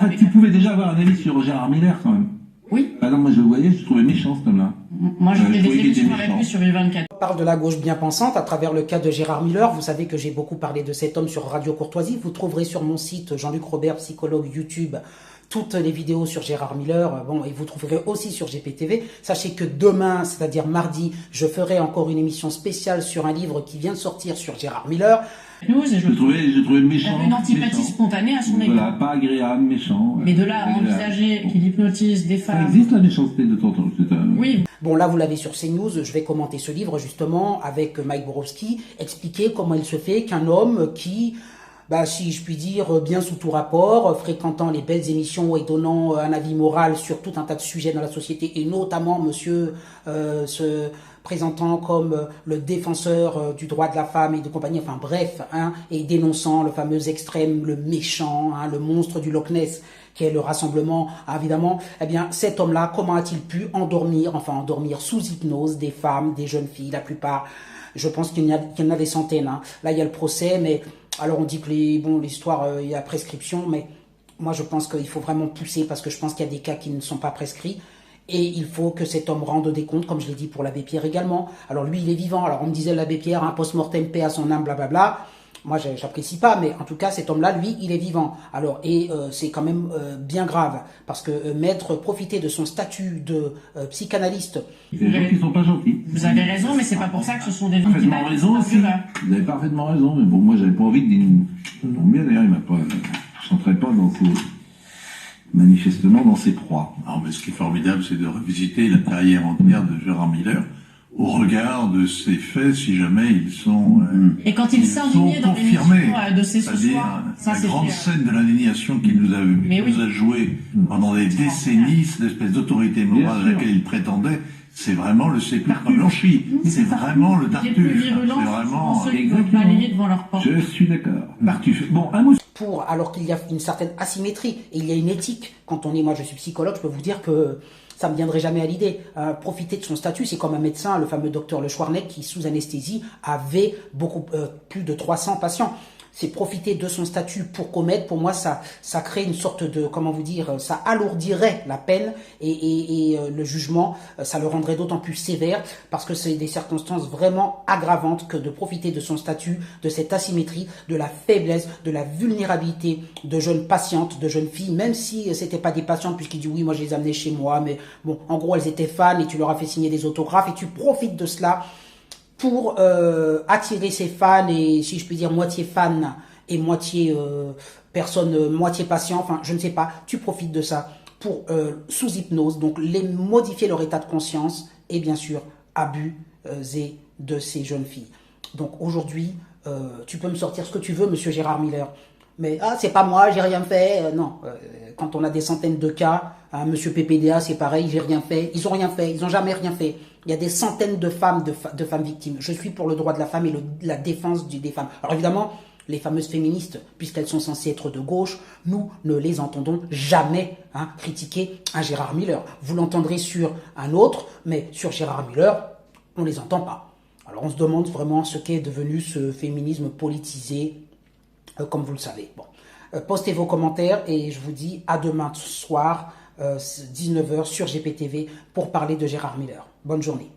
Ah, tu pouvais déjà avoir un avis sur Gérard Miller quand même. Oui. Ah non, moi je le voyais, je trouvais méchant cet homme-là. Moi je fais des émissions avec méchant. lui sur U24. On parle de la gauche bien pensante à travers le cas de Gérard Miller. Vous savez que j'ai beaucoup parlé de cet homme sur Radio Courtoisie. Vous trouverez sur mon site Jean-Luc Robert, psychologue YouTube, toutes les vidéos sur Gérard Miller. Bon, et vous trouverez aussi sur GPTV. Sachez que demain, c'est-à-dire mardi, je ferai encore une émission spéciale sur un livre qui vient de sortir sur Gérard Miller. Je trouvais méchant. J'avais une antipathie méchant. spontanée à son égard. Voilà, pas agréable, méchant. Mais de là à envisager qu'il hypnotise des Ça femmes. existe la méchanceté de temps en temps. Oui. Bon, là, vous l'avez sur CNews. Je vais commenter ce livre, justement, avec Mike Borowski, expliquer comment il se fait qu'un homme qui, si je puis dire, bien sous tout rapport, fréquentant les belles émissions et donnant un avis moral sur tout un tas de sujets dans la société, et notamment monsieur se présentant comme le défenseur du droit de la femme et de compagnie, enfin bref, et dénonçant le fameux extrême, le méchant, le monstre du Loch Ness, qui est le rassemblement, évidemment, eh bien, cet homme-là, comment a-t-il pu endormir sous hypnose des femmes, des jeunes filles, la plupart, je pense qu'il y en a des centaines, Là, il y a le procès, mais, alors on dit que l'histoire, il y a prescription, mais moi, je pense qu'il faut vraiment pousser, parce que je pense qu'il y a des cas qui ne sont pas prescrits, et il faut que cet homme rende des comptes, comme je l'ai dit pour l'abbé Pierre également. Alors lui, il est vivant, alors on me disait l'abbé Pierre, post-mortem, paix à son âme, blablabla. Moi, j'apprécie pas, mais en tout cas, cet homme-là, lui, il est vivant. Alors, et c'est quand même bien grave, parce que profiter de son statut de psychanalyste. Des gens qui sont pas gentils. Vous avez raison, mais c'est pas pour ça que ce sont des gens qui parfaitement raison aussi. Vous avez parfaitement raison, mais bon, moi, j'avais pas envie de dire. Non, bien d'ailleurs, il m'a pas. Je n'entrais pas dans ses. Manifestement dans ses proies. Non, mais ce qui est formidable, c'est de revisiter la carrière entière de Gérard Miller au regard de ces faits, si jamais ils sont et quand il s'est indigné dans l'émission de ces ce soir, ça c'est la grande scène de l'indignation qu'il nous a joué pendant des décennies, cette espèce d'autorité morale à laquelle il prétendait, c'est vraiment le sépulcre blanchi, c'est vraiment le Tartuffe, c'est vraiment balayer devant leur porte. Je suis d'accord. Tartuffe. Bon, un mot. Alors qu'il y a une certaine asymétrie et il y a une éthique. Quand on est, moi je suis psychologue, je peux vous dire que ça me viendrait jamais à l'idée. Profiter de son statut, c'est comme un médecin, le fameux docteur Le Schwarneck, qui sous anesthésie avait plus de 300 patients. C'est profiter de son statut pour commettre. Pour moi, ça crée une sorte de, comment vous dire, ça alourdirait la peine et le jugement, ça le rendrait d'autant plus sévère parce que c'est des circonstances vraiment aggravantes que de profiter de son statut, de cette asymétrie, de la faiblesse, de la vulnérabilité de jeunes patientes, de jeunes filles, même si c'était pas des patientes puisqu'il dit oui, moi je les amenais chez moi, mais bon, en gros elles étaient fans et tu leur as fait signer des autographes et tu profites de cela pour attirer ses fans et, si je puis dire, moitié fan et moitié moitié patient, enfin, je ne sais pas, tu profites de ça pour, sous hypnose, donc modifier leur état de conscience et bien sûr, abuser de ces jeunes filles. Donc aujourd'hui, tu peux me sortir ce que tu veux, monsieur Gérard Miller, mais c'est pas moi, j'ai rien fait, non. Quand on a des centaines de cas, monsieur PPDA, c'est pareil, j'ai rien fait, ils ont rien fait, ils ont jamais rien fait. Il y a des centaines de femmes, de femmes victimes. Je suis pour le droit de la femme et la défense des femmes. Alors évidemment, les fameuses féministes, puisqu'elles sont censées être de gauche, nous ne les entendons jamais critiquer un Gérard Miller. Vous l'entendrez sur un autre, mais sur Gérard Miller, on ne les entend pas. Alors on se demande vraiment ce qu'est devenu ce féminisme politisé, comme vous le savez. Bon. Postez vos commentaires et je vous dis à demain soir, 19h sur GPTV, pour parler de Gérard Miller. Bonne journée.